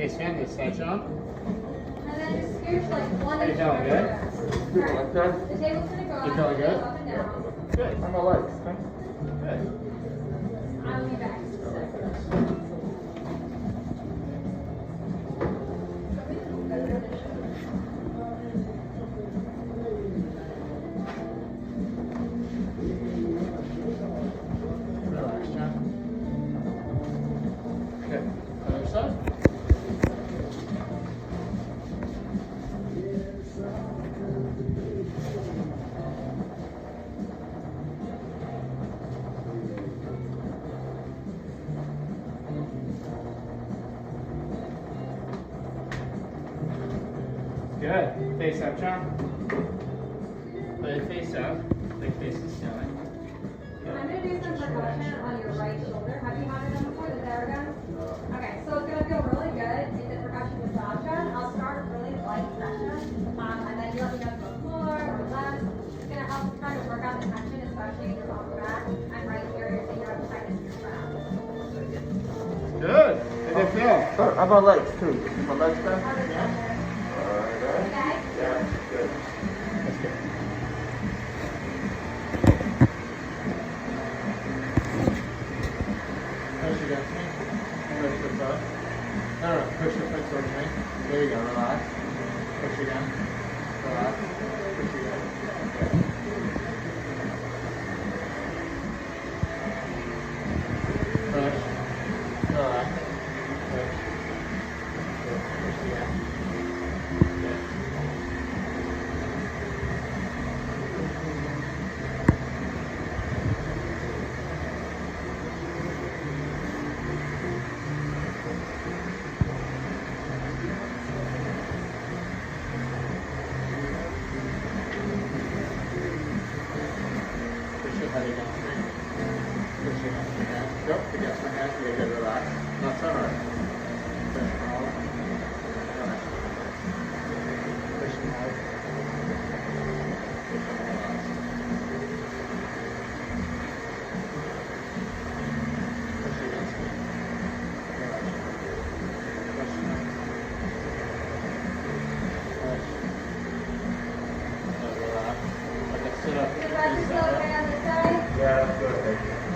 Face down, get stretch on. And then just scooch like one Are you inch feeling good? Right. Like that? The table's gonna go You up, feeling good? up and down. Good. On my legs. Okay. Good. On your back. Relax, John. Good. Other side. Good. Face up, John. Put it face up. Big face is ceiling. I'm gonna do some percussion on your right shoulder. Have you had it done before, the Theragun? Okay, so it's gonna feel really good in the percussion massage gun. I'll start with really light session, and then you let me know if you go more or less. It's gonna help kind of work out the tension, especially in your lower back. And right here, you're thinking about the tightness in your back. Good. How did it feel? Oh, how about legs too? My legs back? How does that feel? Alright. Okay? Yeah, good. That's good. Push against me. Push your foot. No, push your foot towards me. There you go. Relax. Push again. Relax. Push again. Good. Push. Relax. Push. Good. Push again. Good. Push your head against me. Push against my head. Go against my head. You're good. Relax. That's all right. Push forward. Relax. Push forward. Push forward. Relax. Push against me. Relax. Push now. Push. Good. Relax. Okay, sit up. Is that just okay on this side? Yeah, that's good.